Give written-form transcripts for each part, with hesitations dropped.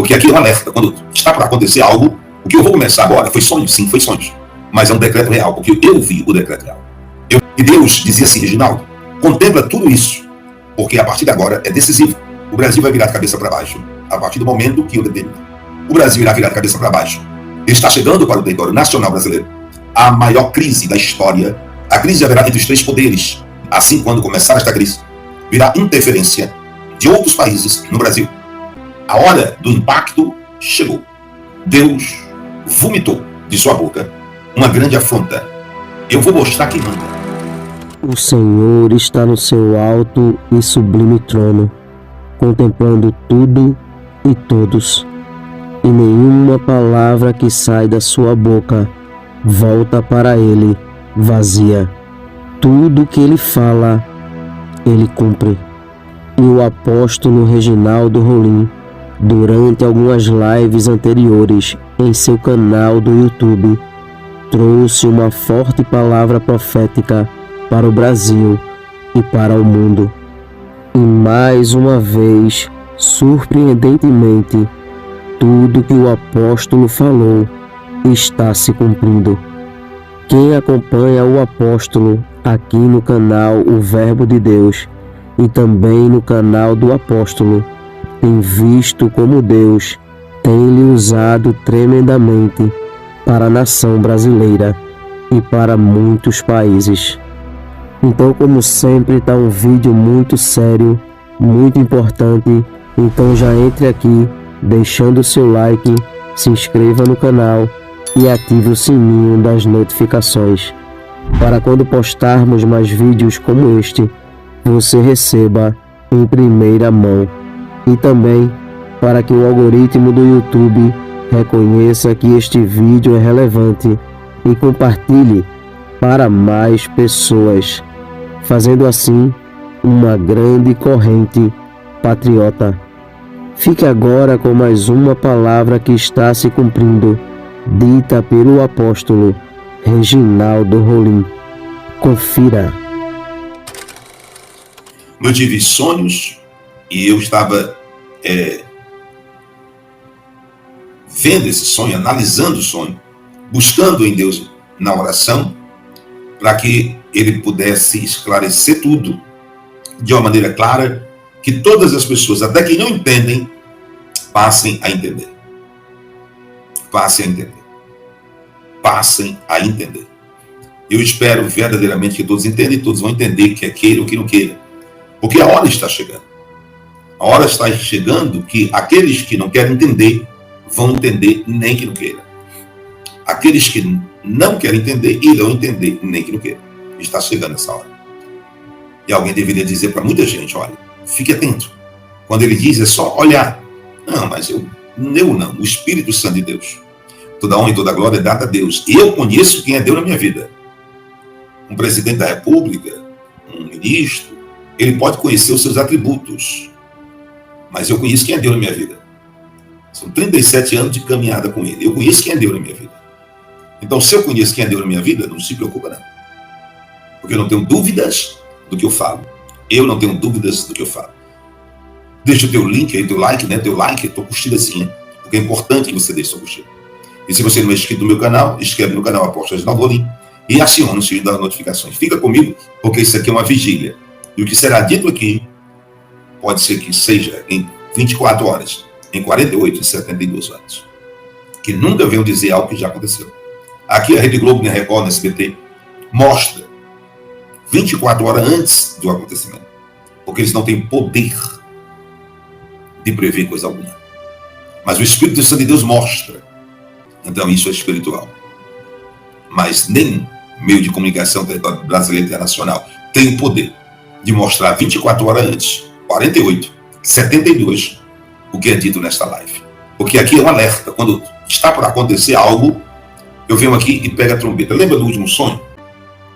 Porque aqui é um alerta. Quando está para acontecer algo, o que eu vou começar agora foi sonho, sim, foi sonho. Mas é um decreto real, porque eu vi o decreto real. E Deus dizia assim, Reginaldo, contempla tudo isso, porque a partir de agora é decisivo. O Brasil vai virar de cabeça para baixo, a partir do momento que eu determino. O Brasil irá virar de cabeça para baixo. Ele está chegando para o território nacional brasileiro a maior crise da história. A crise haverá entre os três poderes. Assim, quando começar esta crise, virá interferência de outros países no Brasil. A hora do impacto chegou. Deus vomitou de sua boca uma grande afronta. Eu vou mostrar quem manda. O Senhor está no seu alto e sublime trono, contemplando tudo e todos, e nenhuma palavra que sai da sua boca volta para ele vazia. Tudo que ele fala, ele cumpre. E o apóstolo Reginaldo Rolim, durante algumas lives anteriores em seu canal do YouTube, trouxe uma forte palavra profética para o Brasil e para o mundo. E mais uma vez, surpreendentemente, tudo que o apóstolo falou está se cumprindo. Quem acompanha o apóstolo aqui no canal O Verbo de Deus e também no canal do apóstolo tem visto como Deus tem lhe usado tremendamente para a nação brasileira e para muitos países. Então, como sempre, está um vídeo muito sério, muito importante. Então já entre aqui, deixando o seu like, se inscreva no canal e ative o sininho das notificações, para quando postarmos mais vídeos como este, você receba em primeira mão. E também para que o algoritmo do YouTube reconheça que este vídeo é relevante e compartilhe para mais pessoas, fazendo assim uma grande corrente patriota. Fique agora com mais uma palavra que está se cumprindo, dita pelo apóstolo Reginaldo Rolim. Confira. Eu tive sonhos e eu estava vendo esse sonho, analisando o sonho, buscando em Deus na oração, para que Ele pudesse esclarecer tudo de uma maneira clara, que todas as pessoas, até que não entendem, passem a entender. Passem a entender. Passem a entender. Eu espero verdadeiramente que todos entendam e todos vão entender, quer queira ou que não queira. Porque a hora está chegando. A hora está chegando que aqueles que não querem entender, vão entender nem que não queira. Aqueles que não querem entender, irão entender nem que não queira. Está chegando essa hora. E alguém deveria dizer para muita gente, olha, fique atento. Quando ele diz, é só olhar. Não, mas eu não. O Espírito Santo de Deus. Toda honra e toda glória é dada a Deus. Eu conheço quem é Deus na minha vida. Um presidente da República, um ministro, ele pode conhecer os seus atributos. Mas eu conheço quem é Deus na minha vida. São 37 anos de caminhada com ele. Eu conheço quem é Deus na minha vida. Então, se eu conheço quem é Deus na minha vida, não se preocupa não. Porque eu não tenho dúvidas do que eu falo. Eu não tenho dúvidas do que eu falo. Deixa o teu link aí, teu like, né? Teu like, tua curtidazinha. Porque é importante que você deixe sua curtida. E se você não é inscrito no meu canal, inscreve no canal Apóstolo Reginaldo Rolim e aciona o sininho das notificações. Fica comigo, porque isso aqui é uma vigília. E o que será dito aqui, pode ser que seja em 24 horas, em 48, em 72 anos. Que nunca venham dizer algo que já aconteceu. Aqui a Rede Globo, na Record, na SBT, mostra 24 horas antes do acontecimento. Porque eles não têm poder de prever coisa alguma. Mas o Espírito Santo de Deus mostra. Então isso é espiritual. Mas nem meio de comunicação brasileiro internacional tem o poder de mostrar 24 horas antes, 48, 72, o que é dito nesta live. Porque aqui é um alerta. Quando está por acontecer algo, eu venho aqui e pego a trombeta. Lembra do último sonho?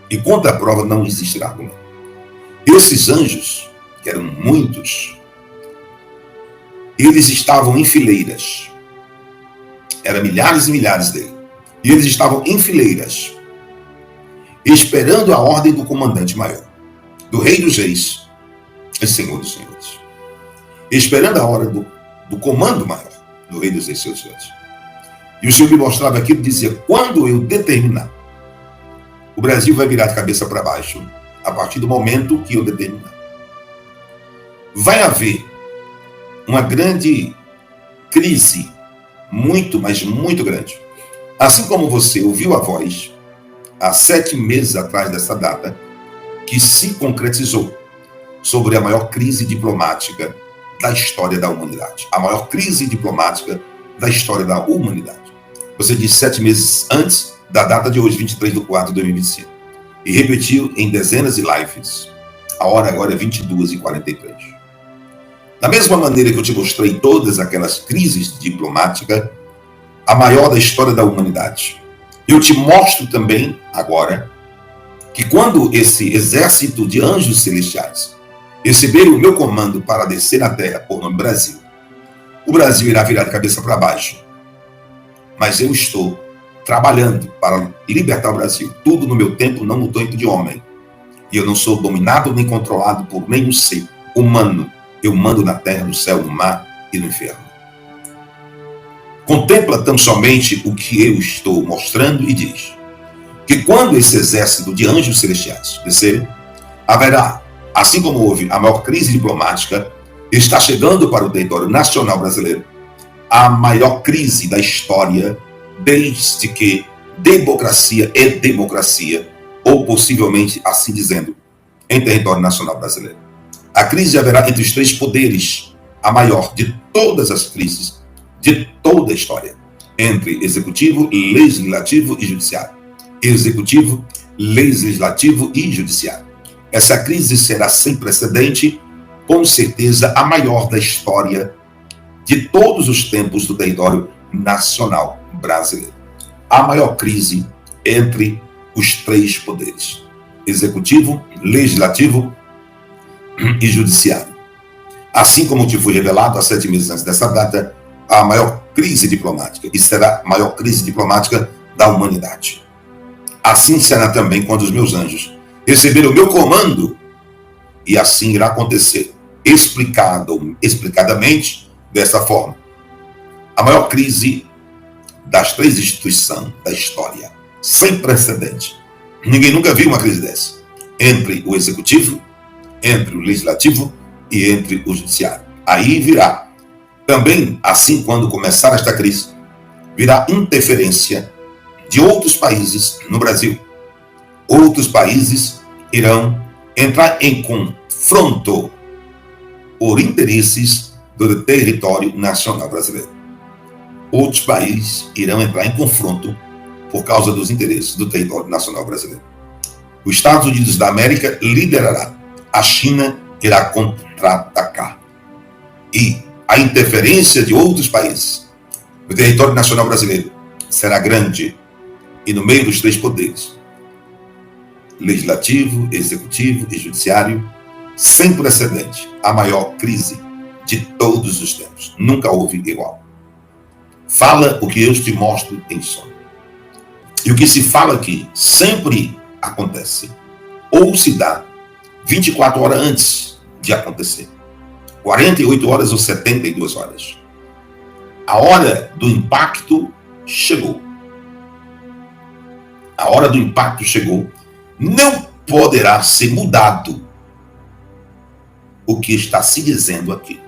E contra a prova não existirá argumento. Esses anjos, que eram muitos, eles estavam em fileiras. Eram milhares e milhares dele. E eles estavam em fileiras, esperando a ordem do comandante maior, do rei dos reis e senhor dos senhores. Esperando a hora do comando maior, do Rei dos Reis, seus senhores. E o Senhor me mostrava aquilo e dizia: quando eu determinar, o Brasil vai virar de cabeça para baixo, a partir do momento que eu determinar. Vai haver uma grande crise, muito, mas muito grande. Assim como você ouviu a voz, há 7 meses atrás dessa data, que se concretizou sobre a maior crise diplomática da história da humanidade. A maior crise diplomática da história da humanidade. Você disse 7 meses antes da data de hoje, 23 de 4 de 2025. E repetiu em dezenas de lives. A hora agora é 22h43. Da mesma maneira que eu te mostrei todas aquelas crises diplomáticas, a maior da história da humanidade, eu te mostro também agora que quando esse exército de anjos celestiais receber o meu comando para descer na terra por nome Brasil, o Brasil irá virar de cabeça para baixo. Mas eu estou trabalhando para libertar o Brasil. Tudo no meu tempo, não no tempo de homem. E eu não sou dominado nem controlado por nenhum ser humano. Eu mando na terra, no céu, no mar e no inferno. Contempla tão somente o que eu estou mostrando e diz que quando esse exército de anjos celestiais descer, haverá, assim como houve a maior crise diplomática, está chegando para o território nacional brasileiro a maior crise da história desde que democracia é democracia, ou possivelmente assim dizendo, em território nacional brasileiro. A crise haverá entre os 3 poderes, a maior de todas as crises de toda a história, entre executivo, legislativo e judiciário. Executivo, legislativo e judiciário. Essa crise será sem precedente, com certeza a maior da história de todos os tempos do território nacional brasileiro. A maior crise entre os 3 poderes: executivo, legislativo e judiciário. Assim como te foi revelado há 7 meses antes dessa data, a maior crise diplomática, e será a maior crise diplomática da humanidade. Assim será também quando os meus anjos receberem o meu comando, e assim irá acontecer, explicadamente, dessa forma. A maior crise das 3 instituições da história, sem precedente. Ninguém nunca viu uma crise dessa. Entre o executivo, entre o legislativo e entre o judiciário. Aí virá. Também, assim, quando começar esta crise, virá interferência de outros países no Brasil. Outros países irão entrar em confronto por interesses do território nacional brasileiro. Outros países irão entrar em confronto por causa dos interesses do território nacional brasileiro. Os Estados Unidos da América liderará. A China irá contra-atacar. E a interferência de outros países no território nacional brasileiro será grande. E no meio dos 3 poderes, legislativo, executivo e judiciário, sem precedente, a maior crise de todos os tempos. Nunca houve igual. Fala o que eu te mostro em sonho. E o que se fala aqui sempre acontece, ou se dá 24 horas antes de acontecer, 48 horas ou 72 horas. A hora do impacto chegou. A hora do impacto chegou. Não poderá ser mudado o que está se dizendo aqui.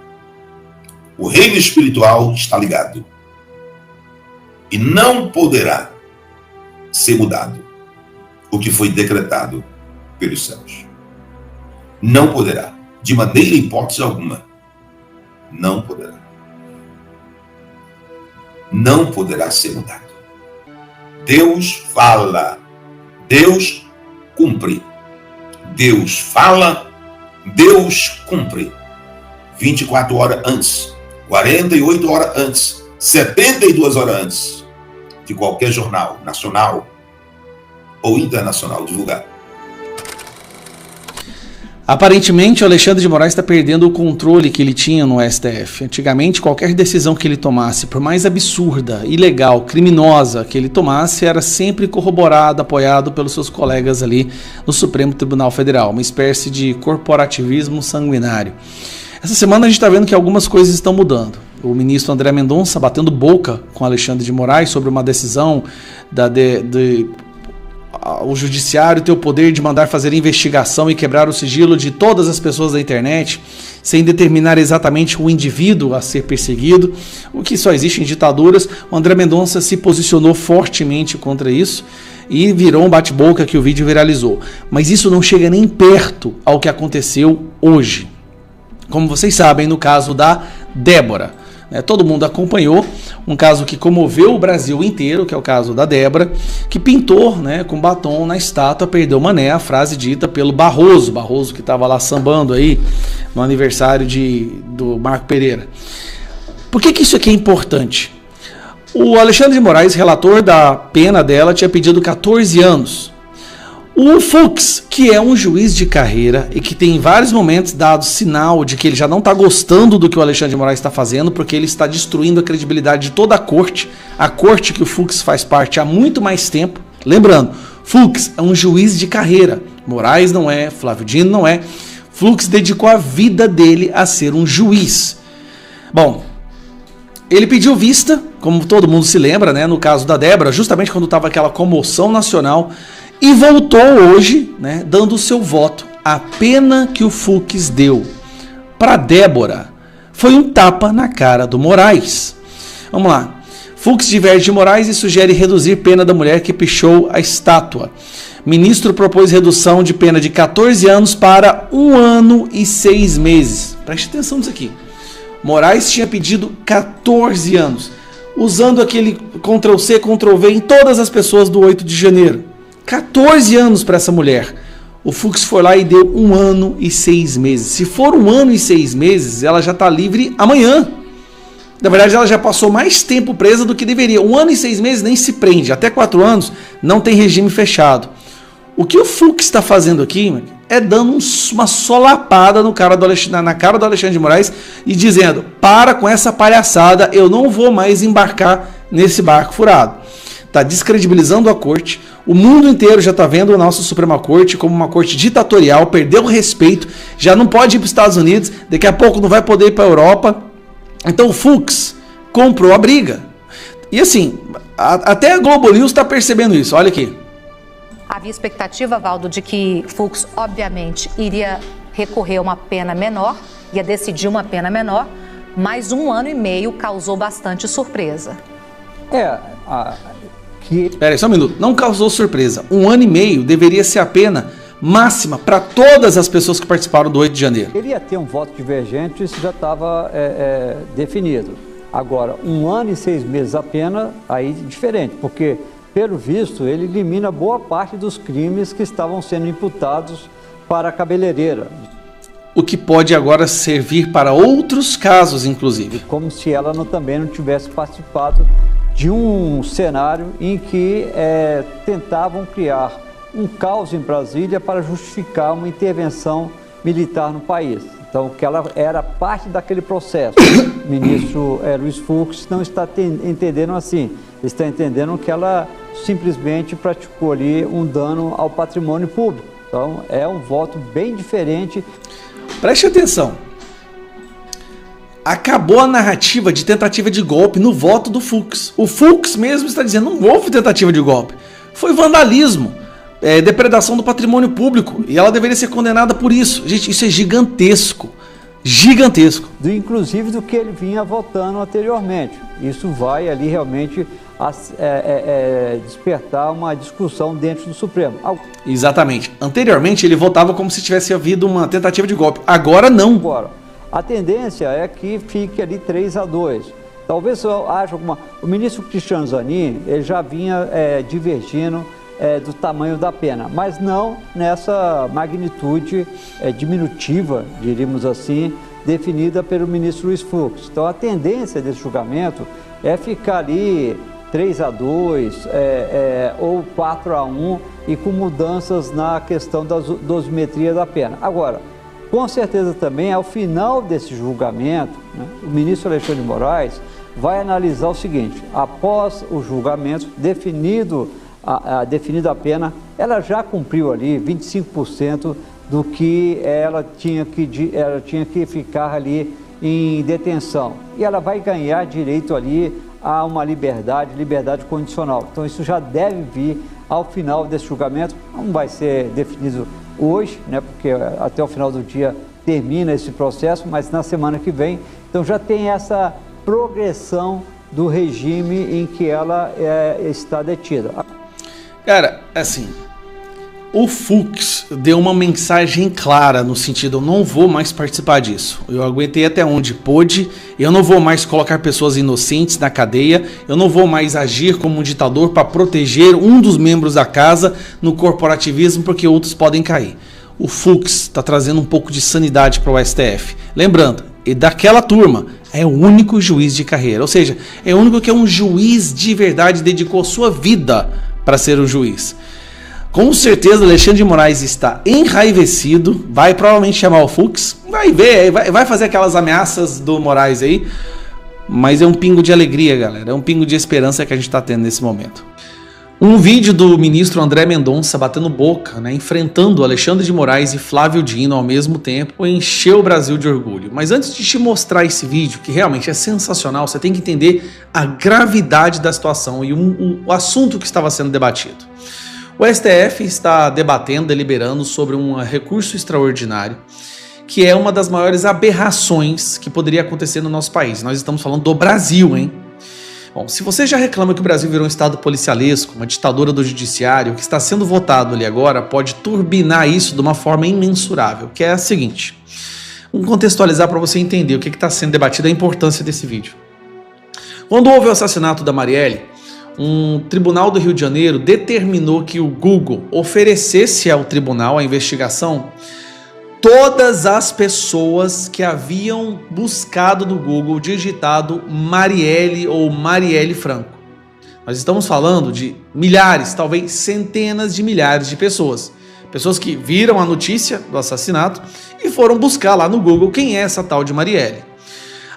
O reino espiritual está ligado. E não poderá ser mudado o que foi decretado pelos céus. Não poderá, de maneira e hipótese alguma. Não poderá. Não poderá ser mudado. Deus fala, Deus cumpre. Deus fala, Deus cumpre. 24 horas antes, 48 horas antes, 72 horas antes de qualquer jornal nacional ou internacional divulgar. Aparentemente, o Alexandre de Moraes está perdendo o controle que ele tinha no STF. Antigamente, qualquer decisão que ele tomasse, por mais absurda, ilegal, criminosa que ele tomasse, era sempre corroborado, apoiado pelos seus colegas ali no Supremo Tribunal Federal. Uma espécie de corporativismo sanguinário. Essa semana a gente está vendo que algumas coisas estão mudando. o ministro André Mendonça batendo boca com Alexandre de Moraes sobre uma decisão o judiciário ter o poder de mandar fazer investigação e quebrar o sigilo de todas as pessoas da internet, sem determinar exatamente o indivíduo a ser perseguido, o que só existe em ditaduras. O André Mendonça se posicionou fortemente contra isso e virou um bate-boca que o vídeo viralizou. Mas isso não chega nem perto ao que aconteceu hoje. Como vocês sabem, no caso da Débora, todo mundo acompanhou um caso que comoveu o Brasil inteiro, que é o caso da Débora, que pintou com batom na estátua Perdeu Mané, a frase dita pelo Barroso que estava lá sambando aí no aniversário do Marco Pereira. Por que isso aqui é importante? O Alexandre de Moraes, relator da pena dela, tinha pedido 14 anos. O Fux, que é um juiz de carreira e que tem em vários momentos dado sinal de que ele já não está gostando do que o Alexandre de Moraes está fazendo, porque ele está destruindo a credibilidade de toda a corte que o Fux faz parte há muito mais tempo. Lembrando, Fux é um juiz de carreira, Moraes não é, Flávio Dino não é. Fux dedicou a vida dele a ser um juiz. Bom, ele pediu vista, como todo mundo se lembra, no caso da Débora, justamente quando estava aquela comoção nacional, e voltou hoje, dando o seu voto. A pena que o Fux deu para Débora foi um tapa na cara do Moraes. Vamos lá. Fux diverge de Moraes e sugere reduzir pena da mulher que pichou a estátua. Ministro propôs redução de pena de 14 anos para 1 ano e 6 meses. Preste atenção nisso aqui. Moraes tinha pedido 14 anos, usando aquele Ctrl-C, Ctrl-V em todas as pessoas do 8 de janeiro. 14 anos para essa mulher. O Fux foi lá e deu 1 ano e 6 meses. Se for 1 ano e 6 meses, ela já está livre amanhã. Na verdade, ela já passou mais tempo presa do que deveria. 1 ano e 6 meses nem se prende. Até 4 anos não tem regime fechado. O que o Fux está fazendo aqui é dando uma solapada na cara do Alexandre de Moraes e dizendo: para com essa palhaçada, eu não vou mais embarcar nesse barco furado. Está descredibilizando a corte. O mundo inteiro já está vendo a nossa Suprema Corte como uma corte ditatorial, perdeu o respeito, já não pode ir para os Estados Unidos, daqui a pouco não vai poder ir para a Europa. Então o Fux comprou a briga. E assim, até a Globo News está percebendo isso, olha aqui. Havia expectativa, Valdo, de que Fux, obviamente, iria recorrer a uma pena menor, ia decidir uma pena menor, mas 1 ano e meio causou bastante surpresa. Espera aí, só um minuto. Não causou surpresa. 1 ano e meio deveria ser a pena máxima para todas as pessoas que participaram do 8 de janeiro. Ele ia ter um voto divergente, isso já estava definido. Agora, 1 ano e 6 meses a pena, aí diferente, porque, pelo visto, ele elimina boa parte dos crimes que estavam sendo imputados para a cabeleireira. O que pode agora servir para outros casos, inclusive. Como se ela também não tivesse participado de um cenário em que tentavam criar um caos em Brasília para justificar uma intervenção militar no país. Então, que ela era parte daquele processo. O ministro Luiz Fux não está entendendo assim. Ele está entendendo que ela simplesmente praticou ali um dano ao patrimônio público. Então, é um voto bem diferente. Preste atenção. Acabou a narrativa de tentativa de golpe no voto do Fux. O Fux mesmo está dizendo: não houve tentativa de golpe. Foi vandalismo, depredação do patrimônio público. E ela deveria ser condenada por isso. Gente, isso é gigantesco. Gigantesco. Inclusive do que ele vinha votando anteriormente. Isso vai ali realmente despertar uma discussão dentro do Supremo. Exatamente. Anteriormente ele votava como se tivesse havido uma tentativa de golpe. Agora não. A tendência é que fique ali 3-2. Talvez haja alguma... O ministro Cristiano Zanin, ele já vinha divergindo do tamanho da pena, mas não nessa magnitude diminutiva, diríamos assim, definida pelo ministro Luiz Fux. Então a tendência desse julgamento é ficar ali 3-2 ou 4-1 e com mudanças na questão da dosimetria da pena. Agora, com certeza também, ao final desse julgamento, o ministro Alexandre de Moraes vai analisar o seguinte: após o julgamento, definida a pena, ela já cumpriu ali 25% do que ela tinha que ficar ali em detenção. E ela vai ganhar direito ali a uma liberdade condicional. Então isso já deve vir ao final desse julgamento. Não vai ser definido hoje, né, porque até o final do dia termina esse processo, mas na semana que vem. Então já tem essa progressão do regime em que ela está detida. Cara, assim, o Fux deu uma mensagem clara no sentido: eu não vou mais participar disso. Eu aguentei até onde pôde, eu não vou mais colocar pessoas inocentes na cadeia, eu não vou mais agir como um ditador para proteger um dos membros da casa no corporativismo porque outros podem cair. O Fux está trazendo um pouco de sanidade para o STF. Lembrando, e daquela turma, é o único juiz de carreira, ou seja, é o único que é um juiz de verdade, dedicou sua vida para ser um juiz. Com certeza Alexandre de Moraes está enraivecido, vai provavelmente chamar o Fux, vai ver, vai fazer aquelas ameaças do Moraes aí, mas é um pingo de alegria, galera, é um pingo de esperança que a gente está tendo nesse momento. Um vídeo do ministro André Mendonça batendo boca, né, enfrentando Alexandre de Moraes e Flávio Dino ao mesmo tempo, encheu o Brasil de orgulho. Mas antes de te mostrar esse vídeo, que realmente é sensacional, você tem que entender a gravidade da situação e o assunto que estava sendo debatido. O STF está debatendo, deliberando sobre um recurso extraordinário, que é uma das maiores aberrações que poderia acontecer no nosso país. Nós estamos falando do Brasil, hein? Bom, se você já reclama que o Brasil virou um estado policialesco, uma ditadura do judiciário, o que está sendo votado ali agora pode turbinar isso de uma forma imensurável, que é a seguinte. Vamos contextualizar para você entender o que está sendo debatido, a importância desse vídeo. Quando houve o assassinato da Marielle, um tribunal do Rio de Janeiro determinou que o Google oferecesse ao tribunal a investigação todas as pessoas que haviam buscado no Google, digitado Marielle ou Marielle Franco. Nós estamos falando de milhares, talvez centenas de milhares de pessoas. Pessoas que viram a notícia do assassinato e foram buscar lá no Google quem é essa tal de Marielle.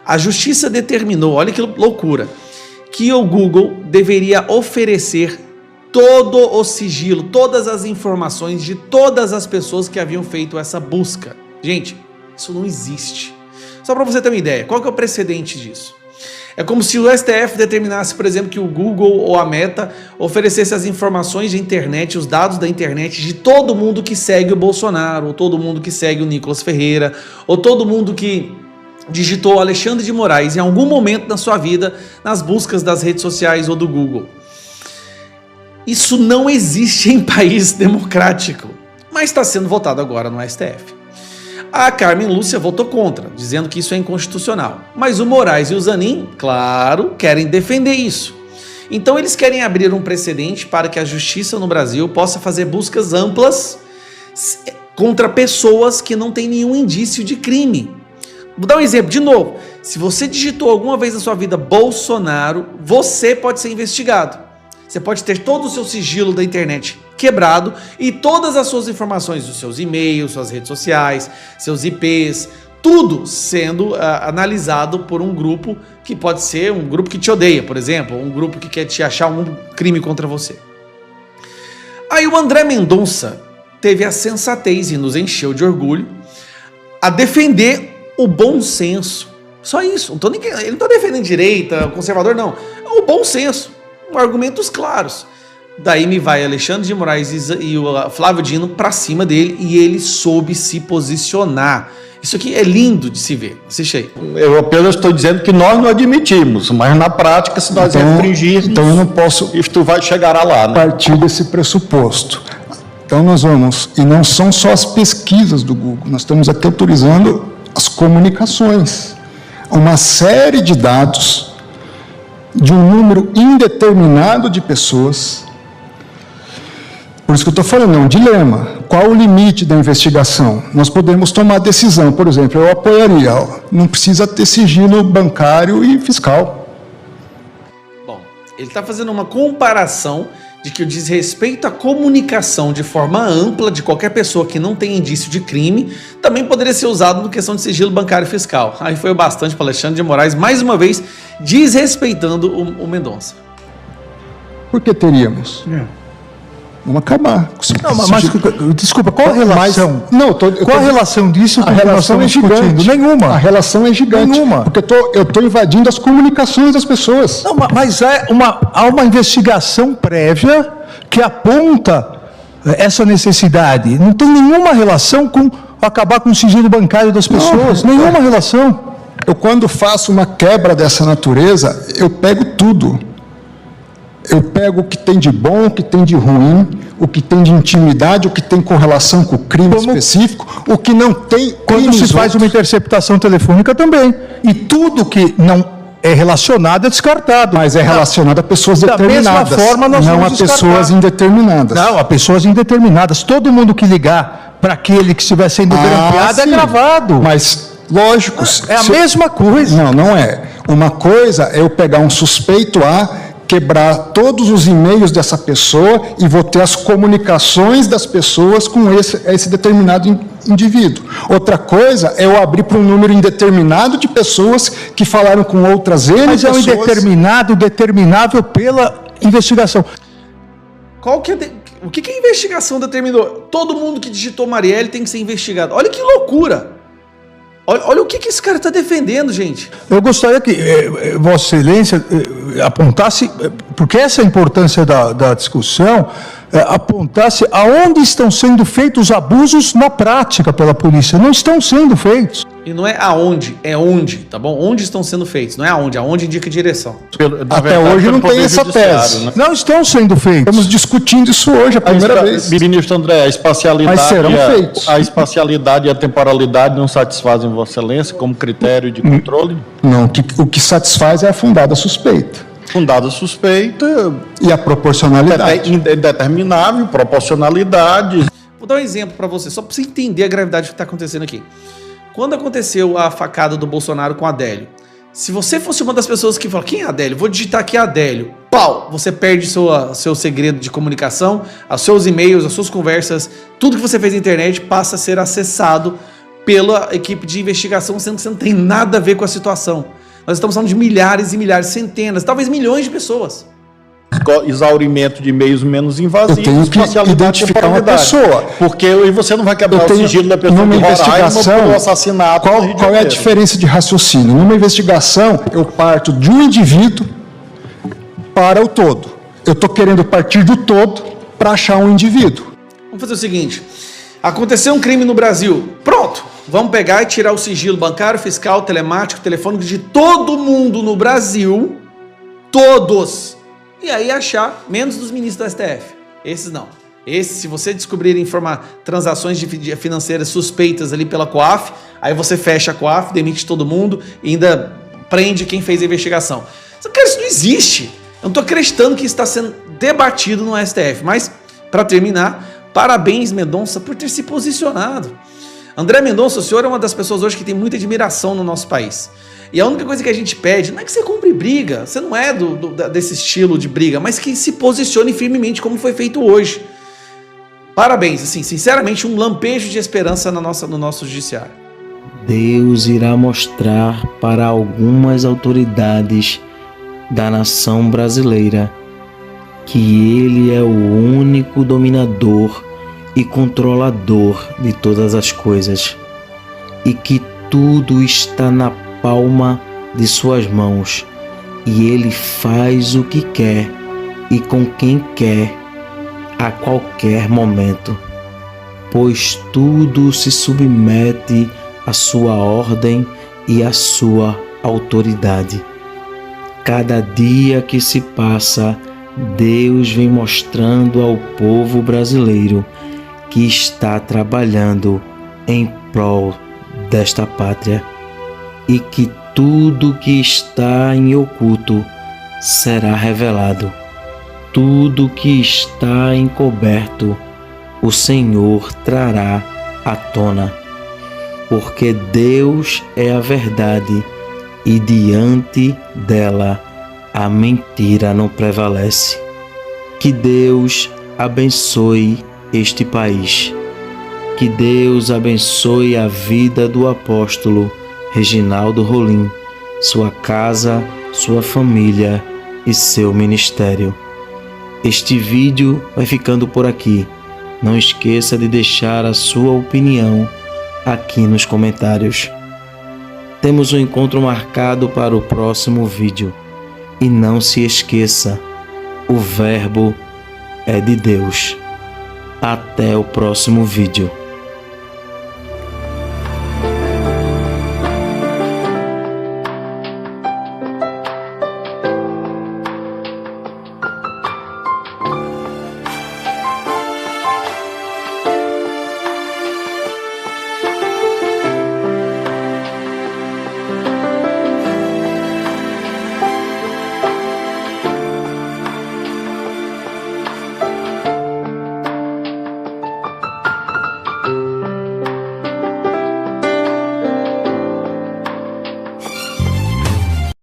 A justiça determinou, olha que loucura, que o Google deveria oferecer todo o sigilo, todas as informações de todas as pessoas que haviam feito essa busca. Gente, isso não existe. Só para você ter uma ideia, qual que é o precedente disso? É como se o STF determinasse, por exemplo, que o Google ou a Meta oferecesse as informações de internet, os dados da internet de todo mundo que segue o Bolsonaro, ou todo mundo que segue o Nicolas Ferreira, ou todo mundo que digitou Alexandre de Moraes em algum momento na sua vida nas buscas das redes sociais ou do Google. Isso não existe em país democrático, mas está sendo votado agora no STF. A Carmen Lúcia votou contra, dizendo que isso é inconstitucional. Mas o Moraes e o Zanin, claro, querem defender isso. Então eles querem abrir um precedente para que a justiça no Brasil possa fazer buscas amplas contra pessoas que não têm nenhum indício de crime. Vou dar um exemplo de novo. Se você digitou alguma vez na sua vida Bolsonaro, você pode ser investigado. Você pode ter todo o seu sigilo da internet quebrado e todas as suas informações, os seus e-mails, suas redes sociais, seus IPs, tudo sendo analisado por um grupo que pode ser um grupo que te odeia, por exemplo, um grupo que quer te achar um crime contra você. Aí o André Mendonça teve a sensatez e nos encheu de orgulho a defender o bom senso. Só isso. Ele não está defendendo direita, conservador, não. É o bom senso. Argumentos claros. Daí me vai Alexandre de Moraes e o Flávio Dino para cima dele e ele soube se posicionar. Isso aqui é lindo de se ver. Assiste aí. Eu apenas estou dizendo que nós não admitimos, mas na prática, se nós infringirmos... Então eu não posso... Isto chegará lá, né? Partir desse pressuposto. Então nós vamos... E não são só as pesquisas do Google. Nós estamos aqui autorizando as comunicações. Uma série de dados de um número indeterminado de pessoas. Por isso que eu estou falando, é um dilema. Qual o limite da investigação? Nós podemos tomar decisão, por exemplo, eu apoiaria, não precisa ter sigilo bancário e fiscal. Bom, ele está fazendo uma comparação de que o desrespeito à comunicação de forma ampla de qualquer pessoa que não tem indício de crime também poderia ser usado na questão de sigilo bancário e fiscal. Aí foi o bastante para Alexandre de Moraes, mais uma vez, desrespeitando o Mendonça. Por que teríamos? Vamos acabar. Não, mas desculpa, qual a relação? Qual a relação disso com o que nós estamos discutindo? Nenhuma. A relação é gigante. Nenhuma. Porque eu estou invadindo as comunicações das pessoas. Não, mas há uma investigação prévia que aponta essa necessidade. Não tem nenhuma relação com acabar com o sigilo bancário das pessoas. Nenhuma relação. Eu, quando faço uma quebra dessa natureza, eu pego tudo. Eu pego o que tem de bom, o que tem de ruim, o que tem de intimidade, o que tem correlação com o crime específico, o que não tem. Quando se faz uma interceptação telefônica também. E tudo que não é relacionado é descartado. Mas é relacionado a pessoas determinadas. Da mesma forma, nós não a vamos descartar. pessoas indeterminadas. Não, a pessoas indeterminadas. Todo mundo que ligar para aquele que estiver sendo grampeado é gravado. Mas, lógico. É a mesma coisa. Não é. Uma coisa é eu pegar um suspeito quebrar todos os e-mails dessa pessoa e vou ter as comunicações das pessoas com esse determinado indivíduo. Outra coisa é eu abrir para um número indeterminado de pessoas que falaram com outras pessoas. Mas é um indeterminado, determinável pela investigação. O que a investigação determinou? Todo mundo que digitou Marielle tem que ser investigado. Olha que loucura! Olha o que esse cara está defendendo, gente. Eu gostaria que Vossa Excelência apontasse, porque essa é a importância da discussão, apontasse aonde estão sendo feitos os abusos na prática pela polícia. Não estão sendo feitos. E não é aonde, é onde, tá bom? Onde estão sendo feitos, não é aonde indica direção. Até hoje não tem essa tese. Né? Não estão sendo feitos. Estamos discutindo isso hoje, a primeira vez. Ministro André, a espacialidade, mas serão feitos. A espacialidade e a temporalidade não satisfazem Vossa Excelência como critério de controle? Não, o que satisfaz é a fundada suspeita. Fundada suspeita. E a proporcionalidade. Indeterminável, proporcionalidade. Vou dar um exemplo para você, só para você entender a gravidade do que está acontecendo aqui. Quando aconteceu a facada do Bolsonaro com Adélio, se você fosse uma das pessoas que fala, quem é Adélio? Vou digitar aqui Adélio. Pau! Você perde seu segredo de comunicação, os seus e-mails, as suas conversas, tudo que você fez na internet passa a ser acessado pela equipe de investigação, sendo que você não tem nada a ver com a situação. Nós estamos falando de milhares e milhares, centenas, talvez milhões de pessoas. Exaurimento de meios menos invasivos. Eu tenho que identificar uma pessoa. Porque você não vai quebrar o sigilo da pessoa numa investigação, assassinato. Qual é a diferença de raciocínio? Numa investigação, eu parto de um indivíduo para o todo. Eu estou querendo partir do todo para achar um indivíduo. Vamos fazer o seguinte. Aconteceu um crime no Brasil. Pronto. Vamos pegar e tirar o sigilo bancário, fiscal, telemático, telefônico de todo mundo no Brasil. Todos. E aí achar, menos dos ministros do STF. Esses não. Esses, se você descobrir transações financeiras suspeitas ali pela COAF, aí você fecha a COAF, demite todo mundo e ainda prende quem fez a investigação. Isso não existe. Eu não estou acreditando que isso está sendo debatido no STF. Mas, para terminar, parabéns, Mendonça, por ter se posicionado. André Mendonça, o senhor é uma das pessoas hoje que tem muita admiração no nosso país. E a única coisa que a gente pede não é que você compre briga, você não é desse estilo de briga, mas que se posicione firmemente como foi feito hoje. Parabéns, assim, sinceramente, um lampejo de esperança no nosso judiciário. Deus irá mostrar para algumas autoridades da nação brasileira que Ele é o único dominador e controlador de todas as coisas e que tudo está na palma de suas mãos e Ele faz o que quer e com quem quer a qualquer momento, pois tudo se submete à sua ordem e à sua autoridade. Cada dia que se passa, Deus vem mostrando ao povo brasileiro que está trabalhando em prol desta pátria e que tudo que está em oculto será revelado. Tudo que está encoberto, o Senhor trará à tona, porque Deus é a verdade e diante dela a mentira não prevalece. Que Deus abençoe este país. Que Deus abençoe a vida do apóstolo Reginaldo Rolim, sua casa, sua família e seu ministério. Este vídeo vai ficando por aqui. Não esqueça de deixar a sua opinião aqui nos comentários. Temos um encontro marcado para o próximo vídeo. E não se esqueça, o Verbo é de Deus. Até o próximo vídeo.